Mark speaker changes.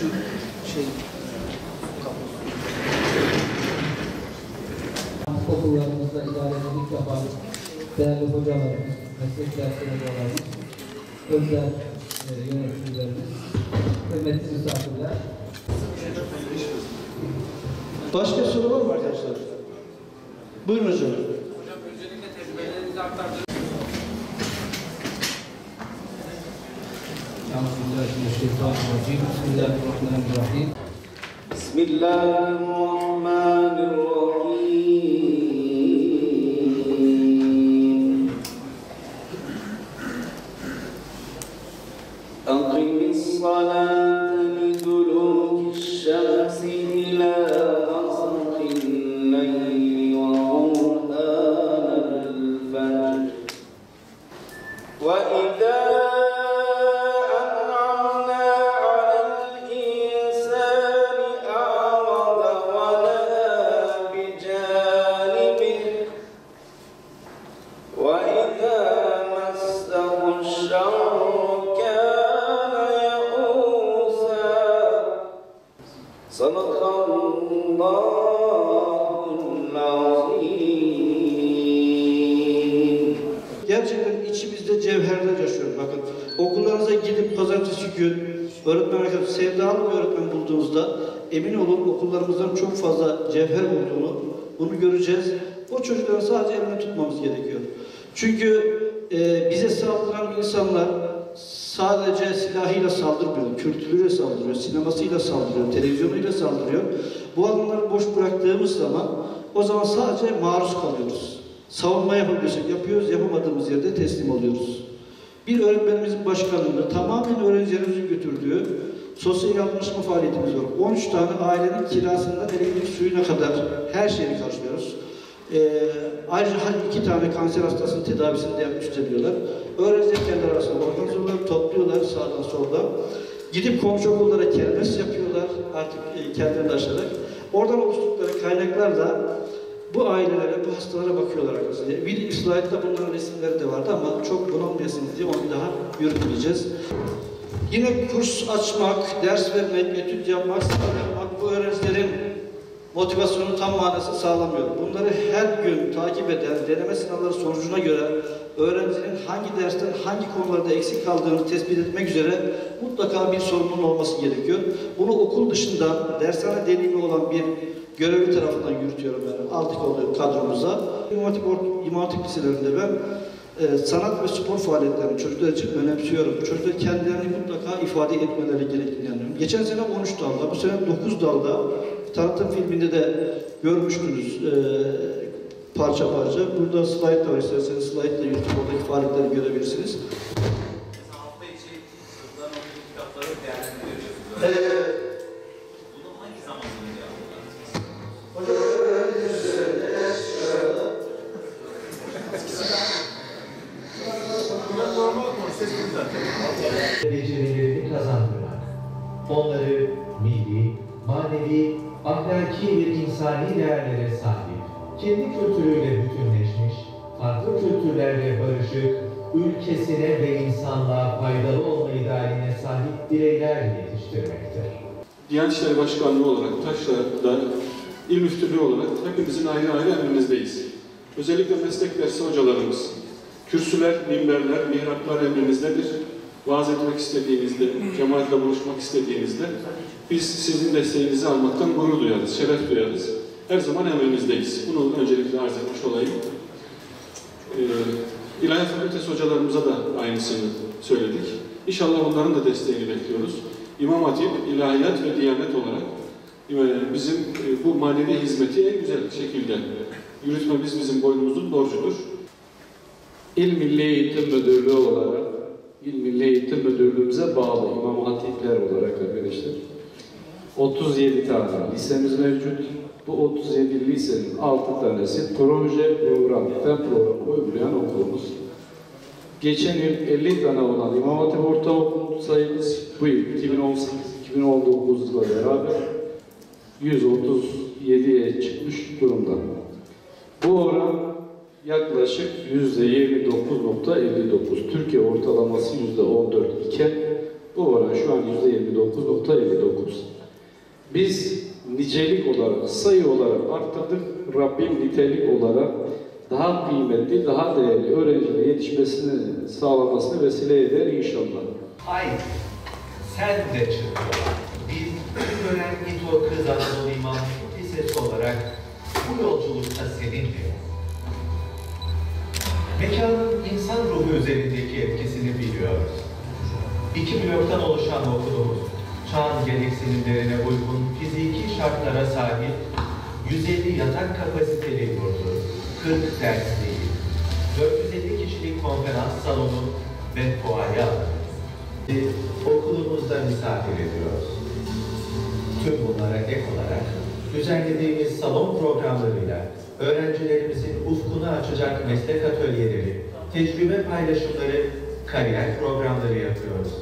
Speaker 1: Şu şey okullarımızda idarecilik yapan değerli hocalarımız, meslek dersleri hocalarımız, özel yöneticilerimiz, kıymetli misafirler.
Speaker 2: Başka soru var mı arkadaşlar? Buyurun hocam.
Speaker 1: Hocam öncelikle tecrübelerinizi aktardınız. Euzubillahimineşşeytanirracim. Bismillahirrahmanirrahim.
Speaker 3: Bismillahirrahmanirrahim. Akimissalâte lidulûkişşemsi ilâ ghasakin leyli ve qur'ânel fecr. Ve idâ
Speaker 2: Gerçekten içimizde cevherler yaşıyor. Bakın okullarınıza gidip pazartesi gün öğretmen arkadaşlar sevdalı bir öğretmen bulduğunuzda emin olun okullarımızdan çok fazla cevher olduğunu bunu göreceğiz. O çocukların sadece elini tutmamız gerekiyor. Çünkü bize saldıran insanlar sadece silahıyla saldırmıyor, kültürüyle saldırıyor, sinemasıyla saldırıyor, televizyonuyla saldırıyor. Bu alanları boş bıraktığımız zaman o zaman sadece maruz kalıyoruz. Savunma yapabiliyorsak yapıyoruz, yapamadığımız yerde teslim oluyoruz. Bir öğretmenimizin başkanlığında tamamen öğrencilerimizin götürdüğü sosyal yardımlaşma faaliyetimiz var. 13 tane ailenin kirasından elektrik suyuna kadar her şeyi karşılıyoruz. Ayrıca 2 tane kanser hastasının tedavisini de üstleniyorlar. Öğrenciler kendi arasında organize topluyorlar sağdan soldan. Gidip komşu okullara kermes yapıyorlar artık kendilerini aşarak. Oradan oluşturdukları kaynaklarla bu ailelere, bu hastalara bakıyorlar arkadaşlar. Bir slaytta bunların resimleri de vardı ama çok bunalmayasınız diye onu daha yürütmeyeceğiz. Yine kurs açmak, ders vermek, etüt yapmak, sınav yapmak bu öğrencilerin motivasyonu tam manası sağlamıyor. Bunları her gün takip eden, deneme sınavları sonucuna göre öğrencinin hangi dersten hangi konularda eksik kaldığını tespit etmek üzere mutlaka bir sorumluluğun olması gerekiyor. Bunu okul dışında dershane deneyimi olan bir görevli tarafından yürütüyorum ben. Aldık olduğu kadromuza. İmam Hatip liselerinde ben sanat ve spor faaliyetlerini çocuklar için önemsiyorum. Çocuklar kendilerini mutlaka ifade etmeleri gerektiğini inanıyorum. Geçen sene 13 dalda, bu sene 9 dalda tanıtım filminde de görmüştünüz parça parça. Burada slide var, isterseniz slide ile YouTube'daki faaliyetleri görebilirsiniz.
Speaker 4: Hafta içi sınıftan okul kitapları değerlendiriyorsunuz. Bunu hangi zaman yapıyorsunuz?
Speaker 2: Hocam öğrenciler üzerinde ders çıkardı.
Speaker 5: Becerilerini kazandırmak, onları milli, manevi, ahlaki ve insani değerlere sahip, kendi kültürüyle bütünleşmiş, farklı kültürlerle barışık, ülkesine ve insanlığa faydalı olma idealine sahip bireyler yetiştirmektir.
Speaker 6: Diyanet İşleri Başkanlığı olarak, Taşra'da İl Müftülüğü olarak hepimizin ayrı ayrı emrimizdeyiz. Özellikle meslek dersi hocalarımız, kürsüler, minberler, mihraplar emrimizdedir. Vaaz etmek istediğinizde, cemaatle buluşmak istediğinizde biz sizin desteğinizi almaktan gurur duyarız, şeref duyarız. Her zaman emrimizdeyiz. Bunu öncelikle arz etmiş olayım. İlahiyat Fakültesi hocalarımıza da aynısını söyledik. İnşallah onların da desteğini bekliyoruz. İmam Hatip, İlahiyat ve Diyanet olarak bizim bu manevi hizmeti en güzel şekilde yürütmemiz bizim boynumuzun borcudur.
Speaker 7: İl Milli Eğitim Müdürlüğü olarak, İl Milli Eğitim Müdürlüğümüze bağlı İmam Hatipler olarak arkadaşlar, 37 tane lisemiz mevcut. Bu 37 lisenin 6 tanesi proje program, fen programı uygulayan okulumuz. Geçen yıl 50 tane olan İmam Hatip ortaokul sayımız bu yıl 2018-2019'la beraber 137'ye çıkmış durumda. Bu oran yaklaşık %29.59. Türkiye ortalaması %14 iken Bu oran şu an %29.59. Biz nicelik olarak, sayı olarak arttırdık. Rabbim nitelik olarak daha kıymetli, daha değerli öğrencilere yetişmesini sağlamasına vesile eder inşallah.
Speaker 5: Ay, sen de çıkıyor. Biz Gören İTO Kız Anadolu İmam Hatip Lisesi olarak bu yolculukta seninle. Mekanın insan ruhu üzerindeki etkisini biliyoruz. 2 bloktan oluşan okulumuz, çağın gereksinimlerine uygun fiziki şartlara sahip 150 yatak kapasiteli yurdu, 40 dersliği, 450 kişilik konferans salonu ve fuaye alanı. Okulumuzda misafir ediyoruz. Tüm bunlara ek olarak düzenlediğimiz salon programlarıyla öğrencilerimizin ufkunu açacak meslek atölyeleri, tecrübe paylaşımları, kariyer programları yapıyoruz.